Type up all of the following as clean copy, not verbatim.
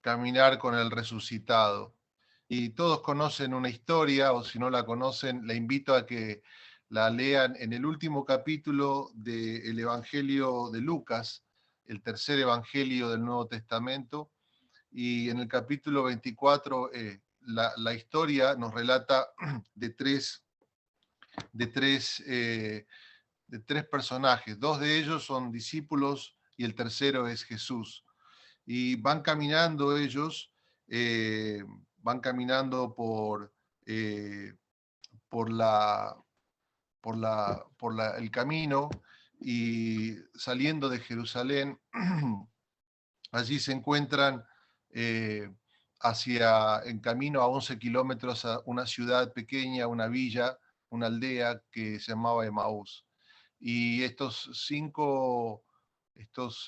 caminar con el resucitado. Y todos conocen una historia, o si no la conocen, la invito a que la lean en el último capítulo del Evangelio de Lucas, el tercer Evangelio del Nuevo Testamento, y en el capítulo 24 la historia nos relata de tres, de tres, eh, de tres personajes. Dos de ellos son discípulos y el tercero es Jesús. Y van caminando ellos, eh, van caminando eh, por, la, el camino y saliendo de Jerusalén, allí se encuentran en camino a 11 kilómetros a una ciudad pequeña, una villa, una aldea que se llamaba Emaús. Y estos,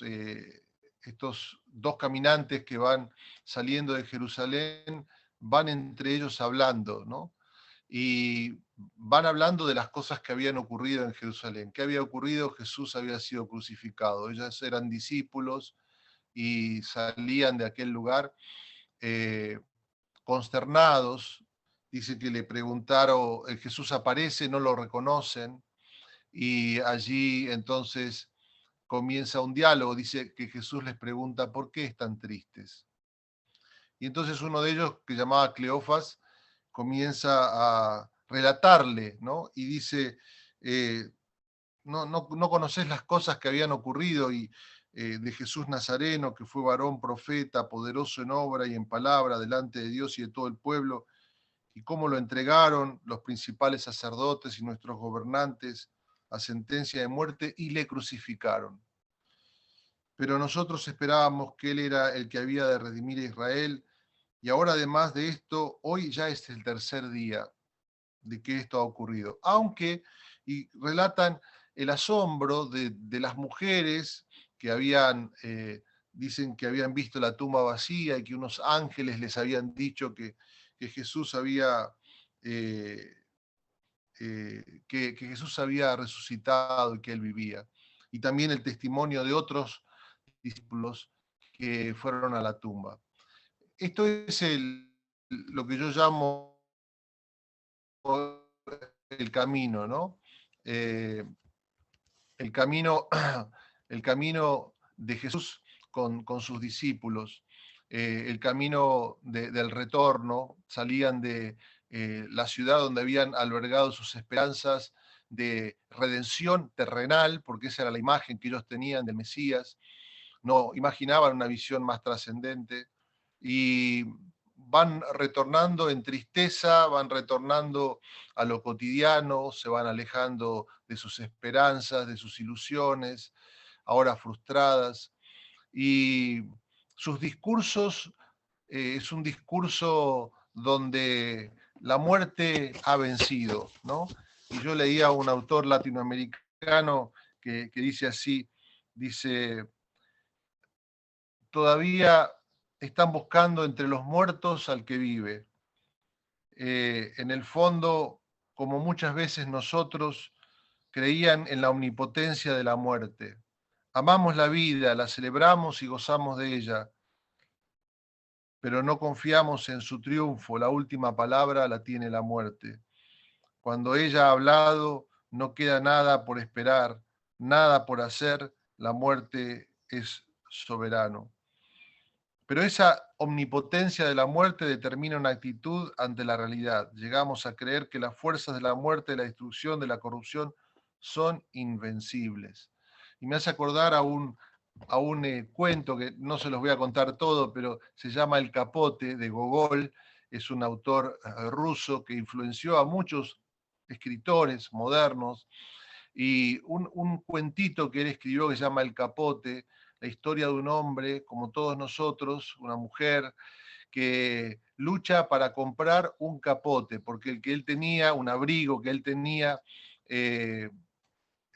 eh, estos dos caminantes que van saliendo de Jerusalén, van entre ellos hablando, ¿no? Y van hablando de las cosas que habían ocurrido en Jerusalén. ¿Qué había ocurrido? Jesús había sido crucificado. Ellos eran discípulos y salían de aquel lugar eh, consternados. Dice que le preguntaron, Jesús aparece, no lo reconocen, y allí entonces comienza un diálogo. Dice que Jesús les pregunta, ¿por qué están tristes? Y entonces uno de ellos, que llamaba Cleofas, comienza a relatarle, ¿no? Y dice, eh, no conocés las cosas que habían ocurrido y de Jesús Nazareno, que fue varón profeta, poderoso en obra y en palabra delante de Dios y de todo el pueblo, y cómo lo entregaron los principales sacerdotes y nuestros gobernantes a sentencia de muerte y le crucificaron. Pero nosotros esperábamos que Él era el que había de redimir a Israel, y ahora además de esto, hoy ya es el tercer día de que esto ha ocurrido. Aunque, y relatan el asombro de las mujeres que dicen que habían visto la tumba vacía y que unos ángeles les habían dicho que Jesús había... eh, que Jesús había resucitado y que él vivía. Y también el testimonio de otros discípulos que fueron a la tumba. Esto es lo que yo llamo el camino, ¿no? Eh, el camino, el camino de Jesús con sus discípulos, el camino del retorno, salían de la ciudad donde habían albergado sus esperanzas de redención terrenal, porque esa era la imagen que ellos tenían del Mesías, no imaginaban una visión más trascendente, y van retornando en tristeza, van retornando a lo cotidiano, se van alejando de sus esperanzas, de sus ilusiones, ahora frustradas, y sus discursos es un discurso donde la muerte ha vencido, ¿no? Y yo leía a un autor latinoamericano que dice así, dice, todavía están buscando entre los muertos al que vive. En el fondo, como muchas veces nosotros, creían en la omnipotencia de la muerte. Amamos la vida, la celebramos y gozamos de ella, pero no confiamos en su triunfo. La última palabra la tiene la muerte. Cuando ella ha hablado, no queda nada por esperar, nada por hacer, la muerte es soberano. Pero esa omnipotencia de la muerte determina una actitud ante la realidad. Llegamos a creer que las fuerzas de la muerte, de la destrucción, de la corrupción son invencibles. Y me hace acordar a un cuento que no se los voy a contar todo, pero se llama El Capote de Gogol. Es un autor ruso que influenció a muchos escritores modernos. Y un cuentito que él escribió que se llama El Capote, la historia de un hombre, como todos nosotros, una mujer, que lucha para comprar un capote, porque el que él tenía, un abrigo que él tenía, eh,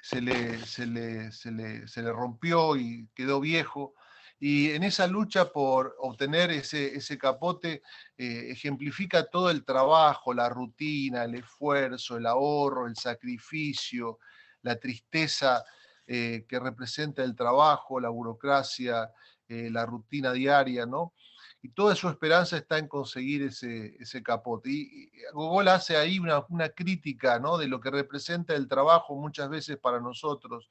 se le rompió y quedó viejo. Y en esa lucha por obtener ese capote, ejemplifica todo el trabajo, la rutina, el esfuerzo, el ahorro, el sacrificio, la tristeza que representa el trabajo, la burocracia, la rutina diaria, ¿no? y toda su esperanza está en conseguir ese capote. Y Gogol hace ahí una crítica, ¿no?, de lo que representa el trabajo muchas veces para nosotros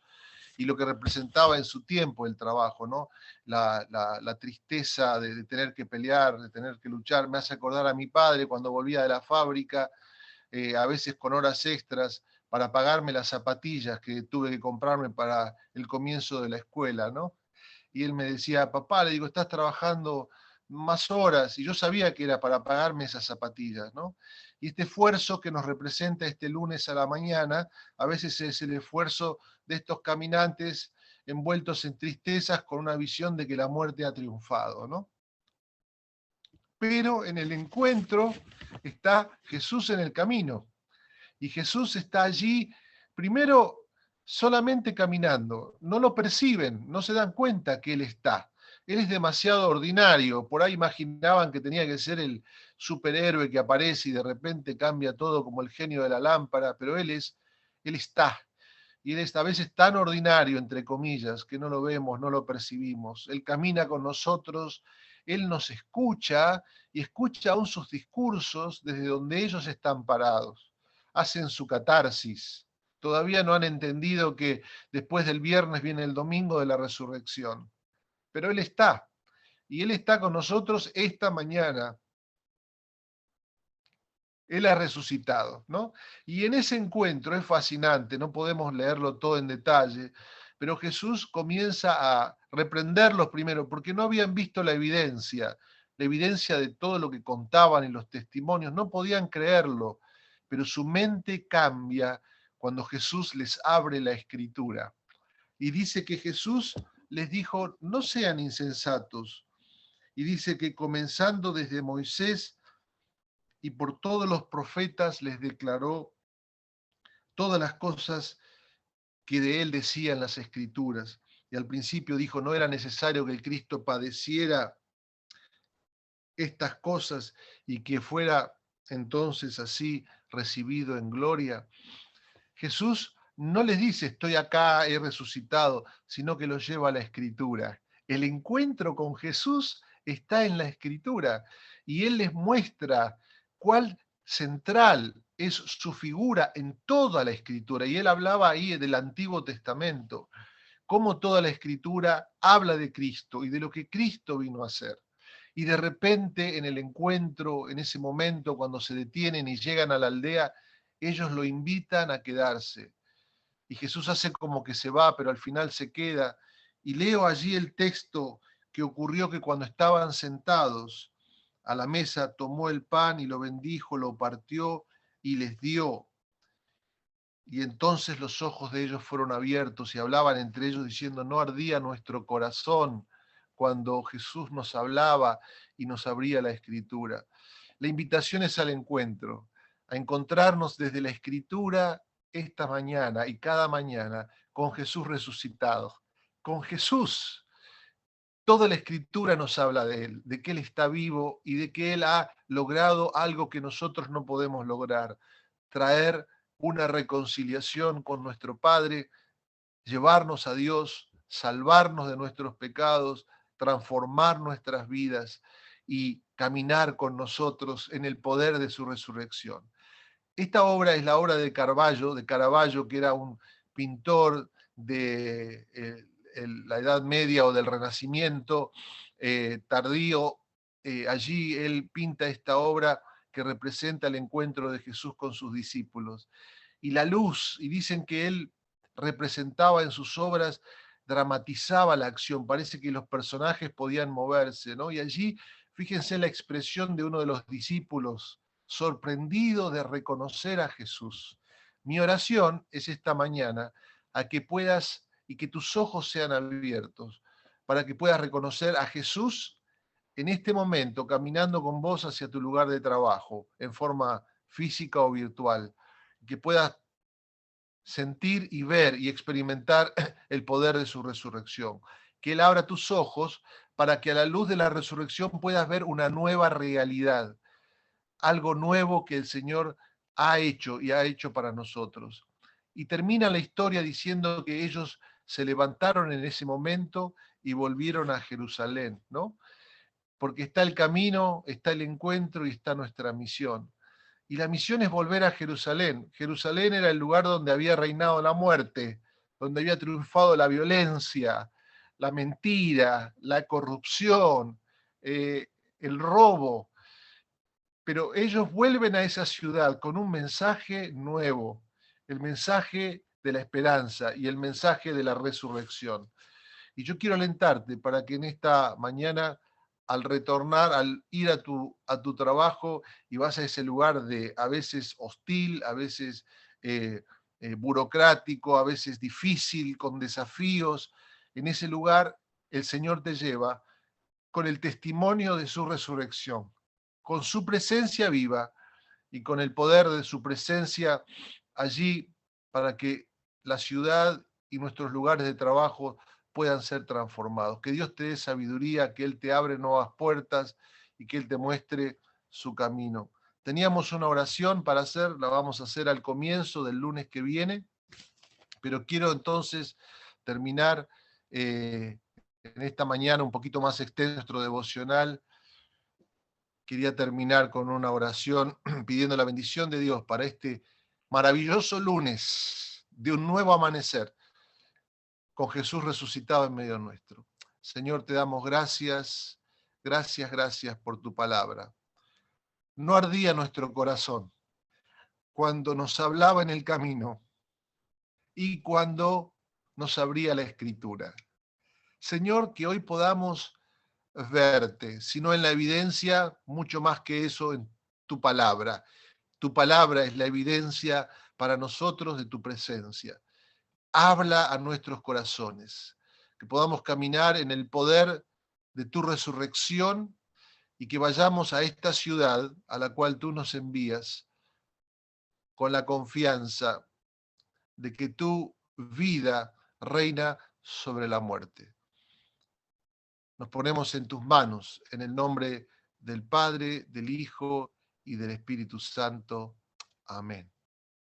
y lo que representaba en su tiempo el trabajo, ¿no? La tristeza de tener que pelear, de tener que luchar. Me hace acordar a mi padre cuando volvía de la fábrica, a veces con horas extras, para pagarme las zapatillas que tuve que comprarme para el comienzo de la escuela, ¿no? Y él me decía, papá, le digo, estás trabajando más horas, y yo sabía que era para pagarme esas zapatillas, ¿no? Y este esfuerzo que nos representa este lunes a la mañana, a veces es el esfuerzo de estos caminantes envueltos en tristezas con una visión de que la muerte ha triunfado, ¿no? Pero en el encuentro está Jesús en el camino, y Jesús está allí, primero, solamente caminando. No lo perciben, no se dan cuenta que Él está. Él es demasiado ordinario. Por ahí imaginaban que tenía que ser el superhéroe que aparece y de repente cambia todo como el genio de la lámpara, pero Él está. Y Él es a veces tan ordinario, entre comillas, que no lo vemos, no lo percibimos. Él camina con nosotros, Él nos escucha y escucha aún sus discursos desde donde ellos están parados. Hacen su catarsis. Todavía no han entendido que después del viernes viene el domingo de la resurrección. Pero Él está. Y Él está con nosotros esta mañana. Él ha resucitado, ¿no? Y en ese encuentro es fascinante, no podemos leerlo todo en detalle, pero Jesús comienza a reprenderlos primero, porque no habían visto la evidencia de todo lo que contaban y los testimonios, no podían creerlo, pero su mente cambia cuando Jesús les abre la escritura. Y dice que Jesús les dijo, no sean insensatos. Y dice que comenzando desde Moisés y por todos los profetas les declaró todas las cosas que de él decían las escrituras. Y al principio dijo, no era necesario que el Cristo padeciera estas cosas y que fuera entonces así recibido en gloria. Jesús no les dice, estoy acá, he resucitado, sino que los lleva a la escritura. El encuentro con Jesús está en la escritura y Él les muestra cuál central es su figura en toda la escritura. Y Él hablaba ahí del Antiguo Testamento, cómo toda la escritura habla de Cristo y de lo que Cristo vino a hacer. Y de repente en el encuentro, en ese momento, cuando se detienen y llegan a la aldea, ellos lo invitan a quedarse. Y Jesús hace como que se va, pero al final se queda. Y leo allí el texto que ocurrió que cuando estaban sentados a la mesa, tomó el pan y lo bendijo, lo partió y les dio. Y entonces los ojos de ellos fueron abiertos y hablaban entre ellos diciendo, no ardía nuestro corazón cuando Jesús nos hablaba y nos abría la escritura. La invitación es al encuentro, a encontrarnos desde la escritura esta mañana y cada mañana con Jesús resucitado. Con Jesús. Toda la escritura nos habla de Él, de que Él está vivo y de que Él ha logrado algo que nosotros no podemos lograr, traer una reconciliación con nuestro Padre, llevarnos a Dios, salvarnos de nuestros pecados, transformar nuestras vidas y caminar con nosotros en el poder de su resurrección. Esta obra es la obra de Caravaggio, que era un pintor de la Edad Media o del Renacimiento tardío. Allí él pinta esta obra que representa el encuentro de Jesús con sus discípulos. Y la luz, y dicen que él representaba en sus obras, dramatizaba la acción, parece que los personajes podían moverse, ¿no? Y allí, fíjense la expresión de uno de los discípulos, sorprendido de reconocer a Jesús. Mi oración es esta mañana a que puedas y que tus ojos sean abiertos para que puedas reconocer a Jesús en este momento caminando con vos hacia tu lugar de trabajo en forma física o virtual, que puedas sentir y ver y experimentar el poder de su resurrección. Que Él abra tus ojos para que a la luz de la resurrección puedas ver una nueva realidad, algo nuevo que el Señor ha hecho y ha hecho para nosotros. Y termina la historia diciendo que ellos se levantaron en ese momento y volvieron a Jerusalén, ¿no? porque está el camino, está el encuentro y está nuestra misión. Y la misión es volver a Jerusalén. Jerusalén era el lugar donde había reinado la muerte, donde había triunfado la violencia, la mentira, la corrupción, el robo. Pero ellos vuelven a esa ciudad con un mensaje nuevo, el mensaje de la esperanza y el mensaje de la resurrección. Y yo quiero alentarte para que en esta mañana, al retornar, al ir a tu trabajo y vas a ese lugar de a veces hostil, a veces burocrático, a veces difícil, con desafíos, en ese lugar el Señor te lleva con el testimonio de su resurrección, con su presencia viva y con el poder de su presencia allí para que la ciudad y nuestros lugares de trabajo puedan ser transformados. Que Dios te dé sabiduría, que Él te abre nuevas puertas y que Él te muestre su camino. Teníamos una oración para hacer, la vamos a hacer al comienzo del lunes que viene, pero quiero entonces terminar en esta mañana un poquito más extenso nuestro devocional. Quería terminar con una oración pidiendo la bendición de Dios para este maravilloso lunes de un nuevo amanecer con Jesús resucitado en medio nuestro. Señor, te damos gracias, gracias, gracias por tu palabra. No ardía nuestro corazón cuando nos hablaba en el camino y cuando nos abría la escritura. Señor, que hoy podamos verte, sino en la evidencia, mucho más que eso, en tu palabra. Tu palabra es la evidencia para nosotros de tu presencia. Habla a nuestros corazones, que podamos caminar en el poder de tu resurrección y que vayamos a esta ciudad a la cual tú nos envías con la confianza de que tu vida reina sobre la muerte. Nos ponemos en tus manos, en el nombre del Padre, del Hijo y del Espíritu Santo. Amén.